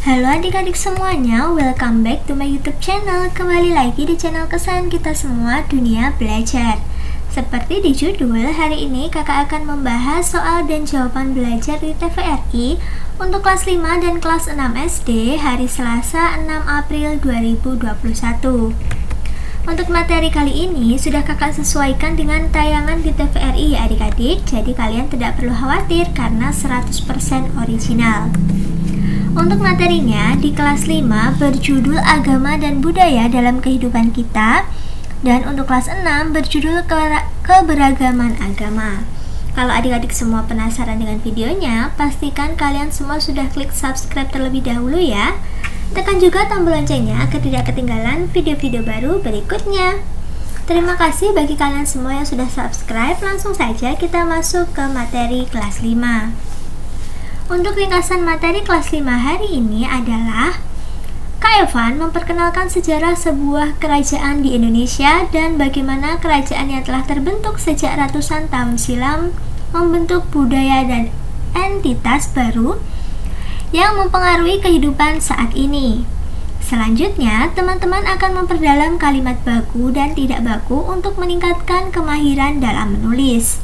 Halo adik-adik semuanya, welcome back to my YouTube channel. Kembali lagi di channel kesayangan kita semua, Dunia Belajar. Seperti di judul, hari ini kakak akan membahas soal dan jawaban belajar di TVRI untuk kelas 5 dan kelas 6 SD hari Selasa 6 April 2021. Untuk materi kali ini sudah kakak sesuaikan dengan tayangan di TVRI ya adik-adik, jadi kalian tidak perlu khawatir karena 100% original. Untuk materinya di kelas 5 berjudul Agama dan Budaya dalam Kehidupan Kita, dan untuk kelas 6 berjudul Keberagaman Agama. Kalau adik-adik semua penasaran dengan videonya, pastikan kalian semua sudah klik subscribe terlebih dahulu ya. Tekan juga tombol loncengnya agar tidak ketinggalan video-video baru berikutnya. Terima kasih bagi kalian semua yang sudah subscribe. Langsung saja kita masuk ke materi kelas 5. Untuk ringkasan materi kelas 5 hari ini adalah Kak Evan memperkenalkan sejarah sebuah kerajaan di Indonesia dan bagaimana kerajaan yang telah terbentuk sejak ratusan tahun silam membentuk budaya dan entitas baru yang mempengaruhi kehidupan saat ini. Selanjutnya, teman-teman akan memperdalam kalimat baku dan tidak baku untuk meningkatkan kemahiran dalam menulis.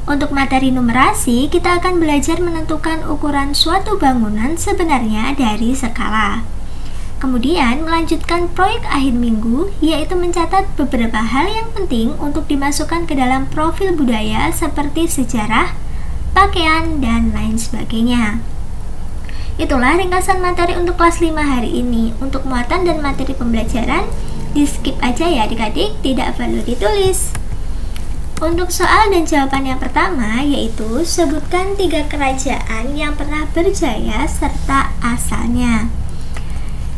Untuk materi numerasi, kita akan belajar menentukan ukuran suatu bangunan sebenarnya dari skala. Kemudian melanjutkan proyek akhir minggu, yaitu mencatat beberapa hal yang penting untuk dimasukkan ke dalam profil budaya seperti sejarah, pakaian, dan lain sebagainya. Itulah ringkasan materi untuk kelas 5 hari ini. Untuk muatan dan materi pembelajaran, di skip aja ya adik-adik, tidak perlu ditulis. Untuk soal dan jawaban yang pertama yaitu sebutkan 3 kerajaan yang pernah berjaya serta asalnya.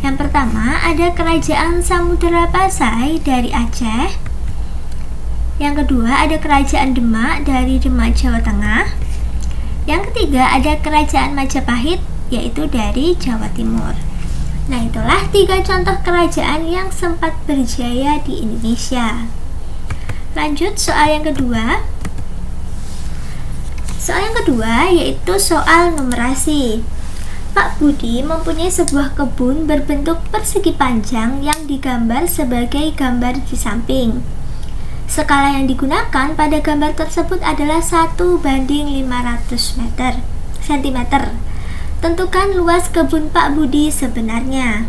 Yang pertama ada Kerajaan Samudera Pasai dari Aceh. Yang kedua ada Kerajaan Demak dari Demak, Jawa Tengah. Yang ketiga ada Kerajaan Majapahit yaitu dari Jawa Timur. Nah, itulah 3 contoh kerajaan yang sempat berjaya di Indonesia. Lanjut soal yang kedua. Soal yang kedua yaitu soal numerasi. Pak Budi mempunyai sebuah kebun berbentuk persegi panjang yang digambar sebagai gambar di samping. Skala yang digunakan pada gambar tersebut adalah 1:500 cm. Tentukan luas kebun Pak Budi sebenarnya.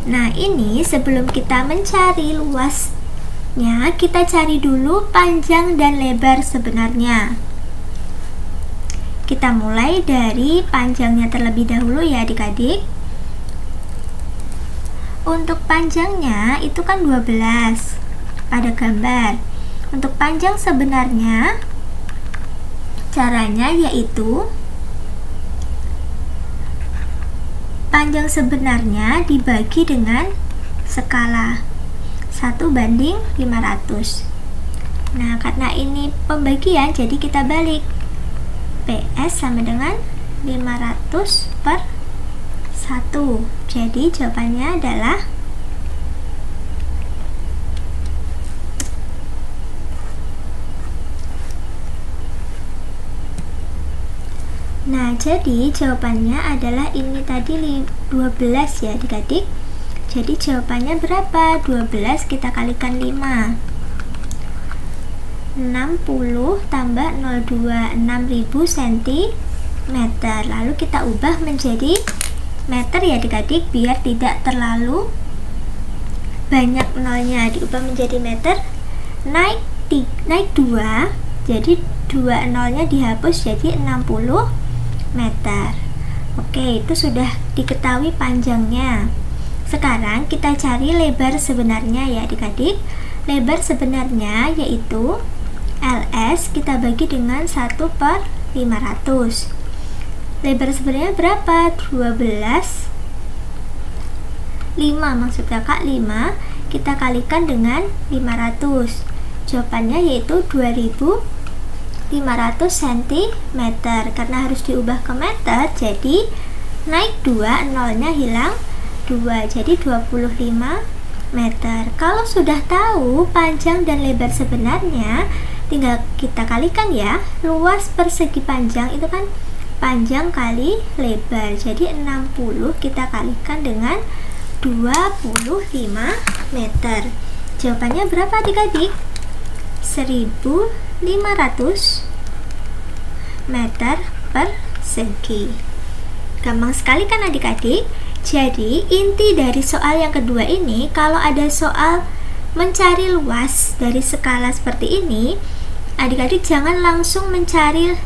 Nah, ini sebelum kita mencari luas kita cari dulu panjang dan lebar sebenarnya. Kita mulai dari panjangnya terlebih dahulu ya adik-adik. Untuk panjangnya itu kan 12 pada gambar. Untuk panjang sebenarnya caranya yaitu panjang sebenarnya dibagi dengan skala 1:500. Nah, karena ini pembagian jadi kita balik. PS sama dengan 500/1. Jadi jawabannya adalah jawabannya adalah ini tadi 12 ya adik-adik. Jadi jawabannya berapa? 12 kita kalikan 5. 60 tambah 02, 6000 cm. Lalu kita ubah menjadi meter ya adik-adik, biar tidak terlalu banyak nolnya. Diubah menjadi meter. Naik 2, jadi 2 nolnya dihapus jadi 60 meter. Oke, itu sudah diketahui panjangnya. Sekarang kita cari lebar sebenarnya ya adik-adik. Lebar sebenarnya yaitu LS kita bagi dengan 1/500. Lebar sebenarnya berapa? 12. 5 maksud kakak, 5 kita kalikan dengan 500. Jawabannya yaitu 2500 cm. Karena harus diubah ke meter, jadi naik 2, nolnya hilang 2, jadi 25 meter. Kalau sudah tahu panjang dan lebar sebenarnya, tinggal kita kalikan ya. Luas persegi panjang itu kan panjang kali lebar. Jadi 60 kita kalikan dengan 25 meter. Jawabannya berapa adik-adik? 1500 meter persegi. Gampang sekali kan adik-adik? Jadi inti dari soal yang kedua ini, kalau ada soal mencari luas dari skala seperti ini, adik-adik jangan langsung mencari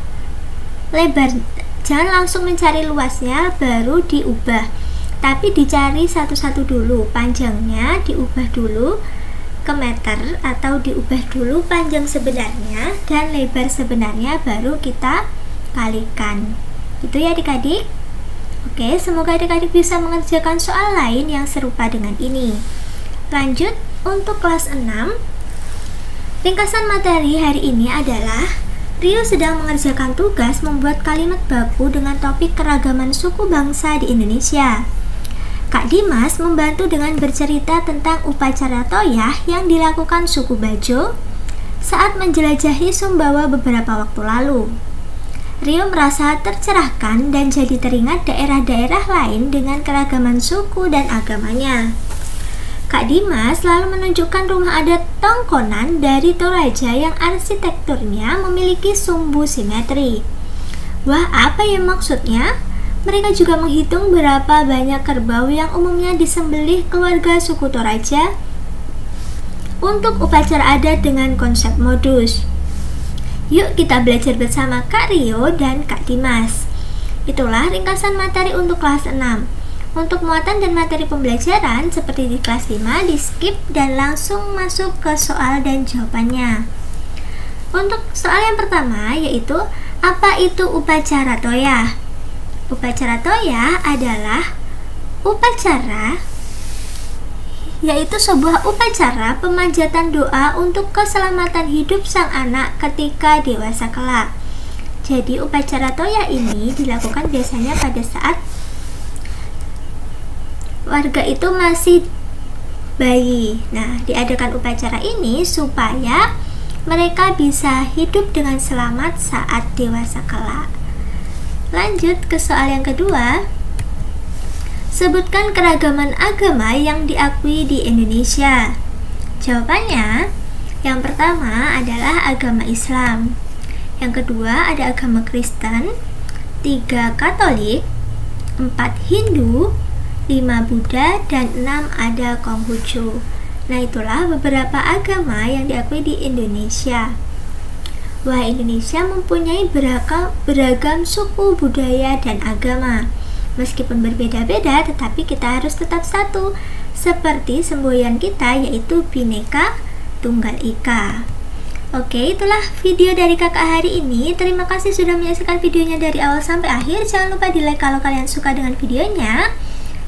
lebar, jangan langsung mencari luasnya baru diubah, tapi dicari satu-satu dulu. Panjangnya diubah dulu ke meter atau diubah dulu panjang sebenarnya dan lebar sebenarnya, baru kita kalikan. Itu ya adik-adik. Oke, semoga adik-adik bisa mengerjakan soal lain yang serupa dengan ini. Lanjut untuk kelas 6. Ringkasan materi hari ini adalah Rio sedang mengerjakan tugas membuat kalimat baku dengan topik keragaman suku bangsa di Indonesia. Kak Dimas membantu dengan bercerita tentang upacara toyah yang dilakukan suku Bajo saat menjelajahi Sumbawa beberapa waktu lalu. Rio merasa tercerahkan dan jadi teringat daerah-daerah lain dengan keragaman suku dan agamanya. Kak Dimas lalu menunjukkan rumah adat Tongkonan dari Toraja yang arsitekturnya memiliki sumbu simetri. Wah, apa ya maksudnya? Mereka juga menghitung berapa banyak kerbau yang umumnya disembelih keluarga suku Toraja untuk upacara adat dengan konsep modus. Yuk kita belajar bersama Kak Rio dan Kak Dimas. Itulah ringkasan materi untuk kelas 6. Untuk muatan dan materi pembelajaran seperti di kelas 5 di skip dan langsung masuk ke soal dan jawabannya. Untuk soal yang pertama yaitu, apa itu upacara toyah? Upacara toyah adalah upacara, yaitu sebuah upacara pemanjatan doa untuk keselamatan hidup sang anak ketika dewasa kelak. Jadi upacara toyah ini dilakukan biasanya pada saat warga itu masih bayi. Nah, diadakan upacara ini supaya mereka bisa hidup dengan selamat saat dewasa kelak. Lanjut ke soal yang kedua. Sebutkan keragaman agama yang diakui di Indonesia. Jawabannya, yang pertama adalah agama Islam. Yang kedua ada agama Kristen, 3 Katolik, 4 Hindu, 5 Buddha, dan 6 ada Konghucu. Nah, itulah beberapa agama yang diakui di Indonesia. Wah, Indonesia mempunyai beragam suku, budaya, dan agama. Meskipun berbeda-beda, tetapi kita harus tetap satu, seperti semboyan kita yaitu Bhinneka Tunggal Ika. Oke, itulah video dari kakak hari ini. Terima kasih sudah menyaksikan videonya dari awal sampai akhir. Jangan lupa di like kalau kalian suka dengan videonya,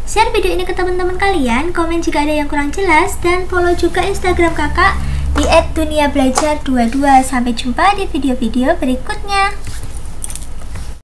share video ini ke teman-teman kalian, komen jika ada yang kurang jelas, dan follow juga Instagram kakak di @duniabelajar22. Sampai jumpa di video-video berikutnya.